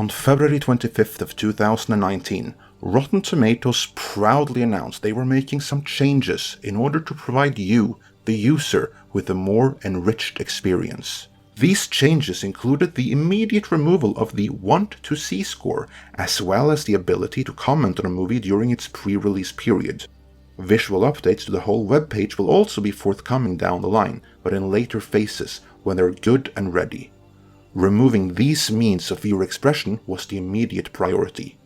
On February 25th of 2019, Rotten Tomatoes proudly announced they were making some changes in order to provide you, the user, with a more enriched experience. These changes included the immediate removal of the Want to See score, as well as the ability to comment on a movie during its pre-release period. Visual updates to the whole webpage will also be forthcoming down the line, but in later phases, when they're good and ready. Removing these means of viewer expression was the immediate priority.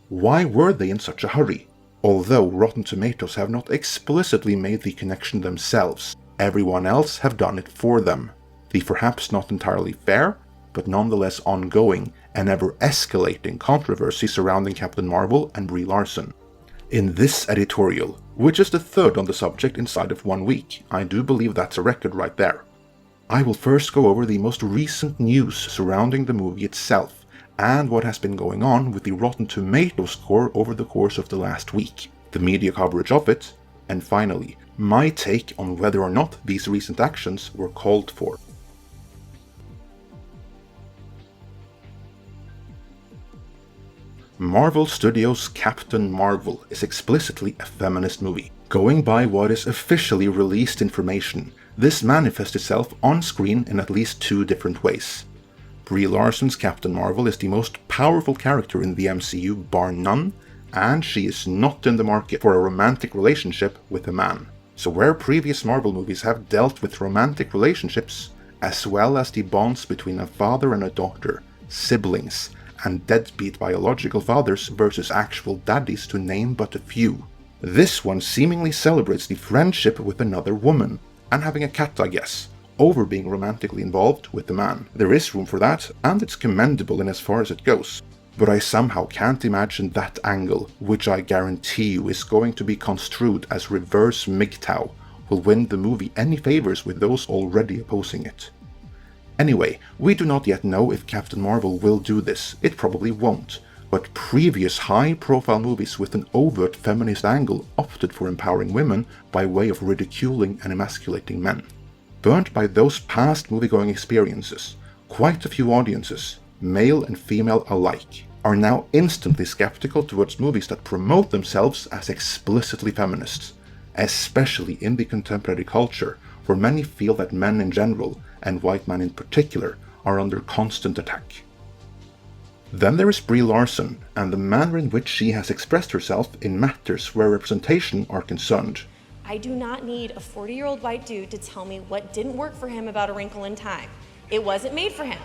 Why were they in such a hurry? Although Rotten Tomatoes have not explicitly made the connection themselves, everyone else have done it for them. The perhaps not entirely fair, but nonetheless ongoing and ever-escalating controversy surrounding Captain Marvel and Brie Larson. In this editorial, which is the third on the subject inside of 1 week, I do believe that's a record right there. I will first go over the most recent news surrounding the movie itself, and what has been going on with the Rotten Tomatoes score over the course of the last week, the media coverage of it, and finally, my take on whether or not these recent actions were called for. Marvel Studios' Captain Marvel is explicitly a feminist movie. Going by what is officially released information, this manifests itself on screen in at least two different ways. Brie Larson's Captain Marvel is the most powerful character in the MCU bar none, and she is not in the market for a romantic relationship with a man. So where previous Marvel movies have dealt with romantic relationships, as well as the bonds between a father and a daughter, siblings, and deadbeat biological fathers versus actual daddies to name but a few, this one seemingly celebrates the friendship with another woman, and having a cat I guess, over being romantically involved with the man. There is room for that, and it's commendable in as far as it goes. But I somehow can't imagine that angle, which I guarantee you is going to be construed as reverse MGTOW, will win the movie any favors with those already opposing it. Anyway, we do not yet know if Captain Marvel will do this, it probably won't, but previous high-profile movies with an overt feminist angle opted for empowering women by way of ridiculing and emasculating men. Burnt by those past moviegoing experiences, quite a few audiences, male and female alike, are now instantly skeptical towards movies that promote themselves as explicitly feminists, especially in the contemporary culture, where many feel that men in general, and white men in particular, are under constant attack. Then there is Brie Larson, and the manner in which she has expressed herself in matters where representation are concerned. I do not need a 40-year-old white dude to tell me what didn't work for him about A Wrinkle in Time. It wasn't made for him.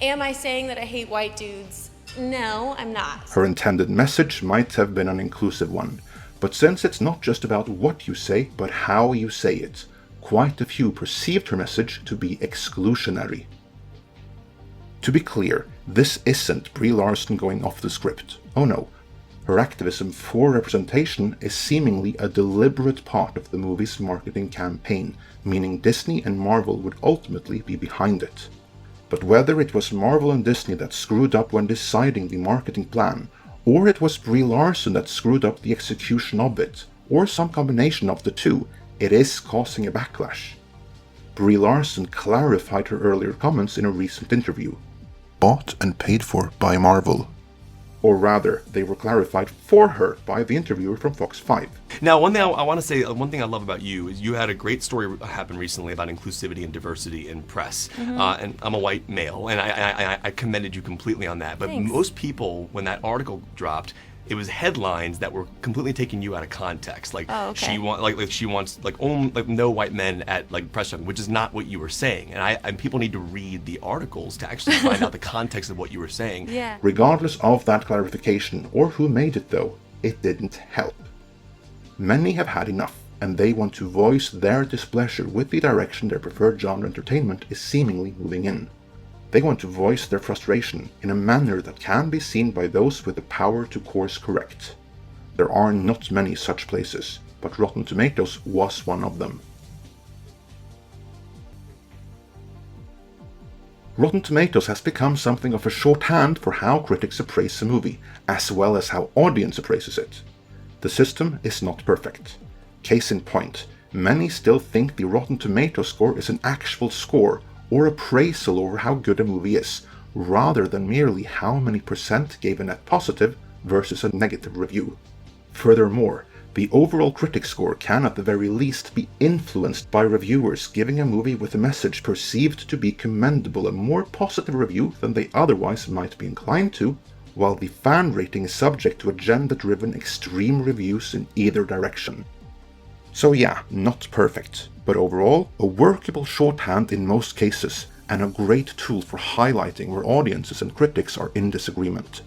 Am I saying that I hate white dudes? No, I'm not. Her intended message might have been an inclusive one, but since it's not just about what you say, but how you say it, quite a few perceived her message to be exclusionary. To be clear, this isn't Brie Larson going off the script. Oh no. Her activism for representation is seemingly a deliberate part of the movie's marketing campaign, meaning Disney and Marvel would ultimately be behind it. But whether it was Marvel and Disney that screwed up when deciding the marketing plan, or it was Brie Larson that screwed up the execution of it, or some combination of the two, it is causing a backlash. Brie Larson clarified her earlier comments in a recent interview. Bought and paid for by Marvel. Or rather, they were clarified for her by the interviewer from Fox 5. Now, one thing I want to say, one thing I love about you is you had a great story happen recently about inclusivity and diversity in press. And I'm a white male, and I commended you completely on that. But Thanks. Most people, when that article dropped, it was headlines that were completely taking you out of context. Like she wants no white men at press junket, which is not what you were saying. And people need to read the articles to actually find out the context of what you were saying. Yeah. Regardless of that clarification or who made it though, it didn't help. Many have had enough, and they want to voice their displeasure with the direction their preferred genre entertainment is seemingly moving in. They want to voice their frustration in a manner that can be seen by those with the power to course correct. There are not many such places, but Rotten Tomatoes was one of them. Rotten Tomatoes has become something of a shorthand for how critics appraise a movie, as well as how audience appraises it. The system is not perfect. Case in point, many still think the Rotten Tomatoes score is an actual score or appraisal over how good a movie is, rather than merely how many percent gave a net positive versus a negative review. Furthermore, the overall critic score can at the very least be influenced by reviewers giving a movie with a message perceived to be commendable a more positive review than they otherwise might be inclined to, while the fan rating is subject to agenda-driven extreme reviews in either direction. So yeah, not perfect, but overall, a workable shorthand in most cases, and a great tool for highlighting where audiences and critics are in disagreement.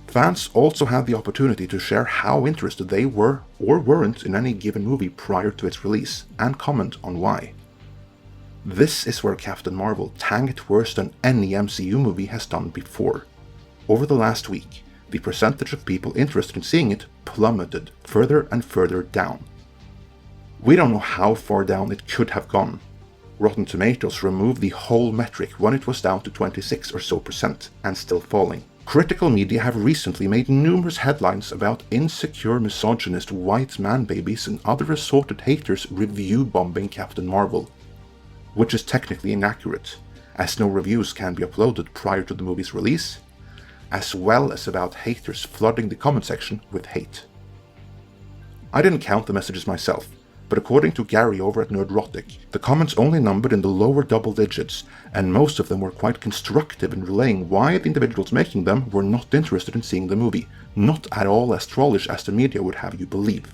Fans also had the opportunity to share how interested they were or weren't in any given movie prior to its release, and comment on why. This is where Captain Marvel tanked worse than any MCU movie has done before. Over the last week, the percentage of people interested in seeing it plummeted further and further down. We don't know how far down it could have gone. Rotten Tomatoes removed the whole metric when it was down to 26 or so percent, and still falling. Critical media have recently made numerous headlines about insecure misogynist white man babies and other assorted haters review bombing Captain Marvel, which is technically inaccurate, as no reviews can be uploaded prior to the movie's release, as well as about haters flooding the comment section with hate. I didn't count the messages myself, but according to Gary over at Nerdrotic, the comments only numbered in the lower double digits, and most of them were quite constructive in relaying why the individuals making them were not interested in seeing the movie, not at all as trollish as the media would have you believe.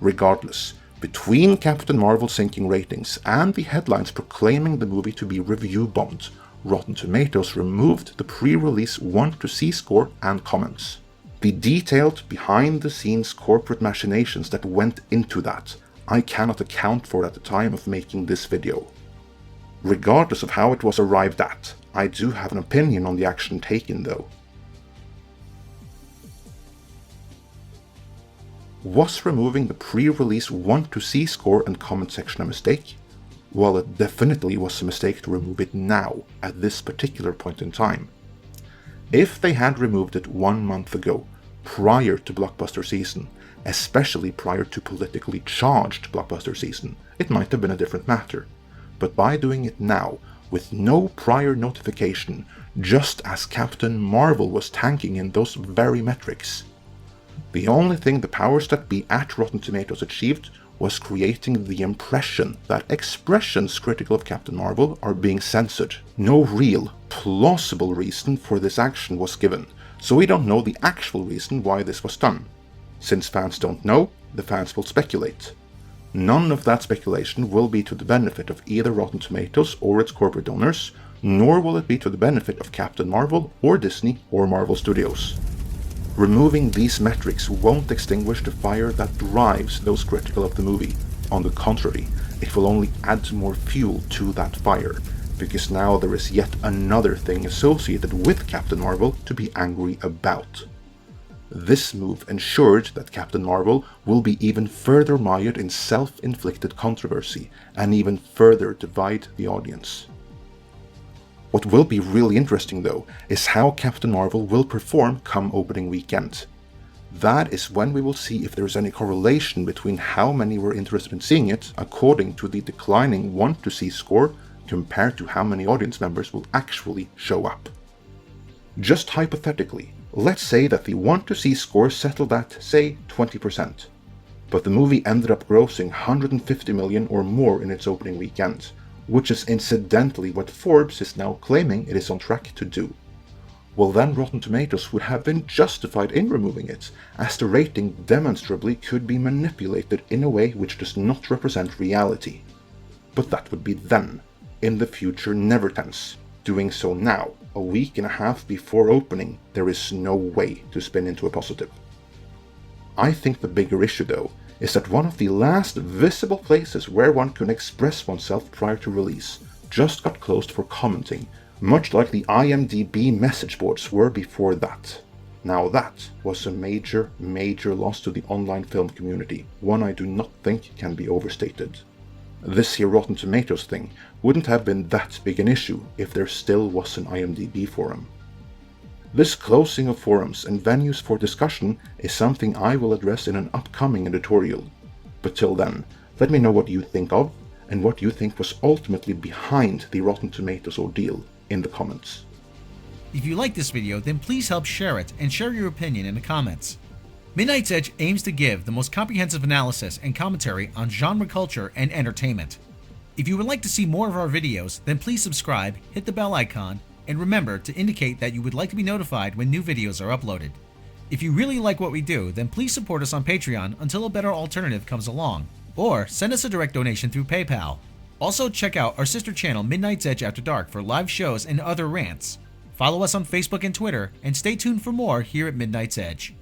Regardless, between Captain Marvel sinking ratings and the headlines proclaiming the movie to be review bombed, Rotten Tomatoes removed the pre-release want to see score and comments. The detailed, behind-the-scenes corporate machinations that went into that, I cannot account for at the time of making this video. Regardless of how it was arrived at, I do have an opinion on the action taken though. Was removing the pre-release want to see score and comment section a mistake? Well, it definitely was a mistake to remove it now, at this particular point in time. If they had removed it 1 month ago, prior to blockbuster season, especially prior to politically charged blockbuster season, it might have been a different matter. But by doing it now, with no prior notification, just as Captain Marvel was tanking in those very metrics, the only thing the powers that be at Rotten Tomatoes achieved was creating the impression that expressions critical of Captain Marvel are being censored. No real, plausible reason for this action was given, so we don't know the actual reason why this was done. Since fans don't know, the fans will speculate. None of that speculation will be to the benefit of either Rotten Tomatoes or its corporate owners, nor will it be to the benefit of Captain Marvel or Disney or Marvel Studios. Removing these metrics won't extinguish the fire that drives those critical of the movie. On the contrary, it will only add more fuel to that fire, because now there is yet another thing associated with Captain Marvel to be angry about. This move ensured that Captain Marvel will be even further mired in self-inflicted controversy, and even further divide the audience. What will be really interesting though, is how Captain Marvel will perform come opening weekend. That is when we will see if there is any correlation between how many were interested in seeing it according to the declining want to see score compared to how many audience members will actually show up. Just hypothetically, let's say that the want to see score settled at, say, 20%, but the movie ended up grossing 150 million or more in its opening weekend, which is incidentally what Forbes is now claiming it is on track to do. Well, then Rotten Tomatoes would have been justified in removing it, as the rating demonstrably could be manipulated in a way which does not represent reality. But that would be then. In the future never tense. Doing so now, a week and a half before opening, there is no way to spin into a positive. I think the bigger issue though, is that one of the last visible places where one could express oneself prior to release just got closed for commenting, much like the IMDb message boards were before that. Now that was a major loss to the online film community, one I do not think can be overstated. This here Rotten Tomatoes thing wouldn't have been that big an issue if there still was an IMDb forum. This closing of forums and venues for discussion is something I will address in an upcoming editorial. But till then, let me know what you think of, and what you think was ultimately behind the Rotten Tomatoes ordeal. in the comments. If you like this video, then please help share it and share your opinion in the comments. Midnight's Edge aims to give the most comprehensive analysis and commentary on genre culture and entertainment. If you would like to see more of our videos, then please subscribe, hit the bell icon, and remember to indicate that you would like to be notified when new videos are uploaded. If you really like what we do, then please support us on Patreon until a better alternative comes along, or send us a direct donation through PayPal. Also check out our sister channel Midnight's Edge After Dark for live shows and other rants. Follow us on Facebook and Twitter, and stay tuned for more here at Midnight's Edge.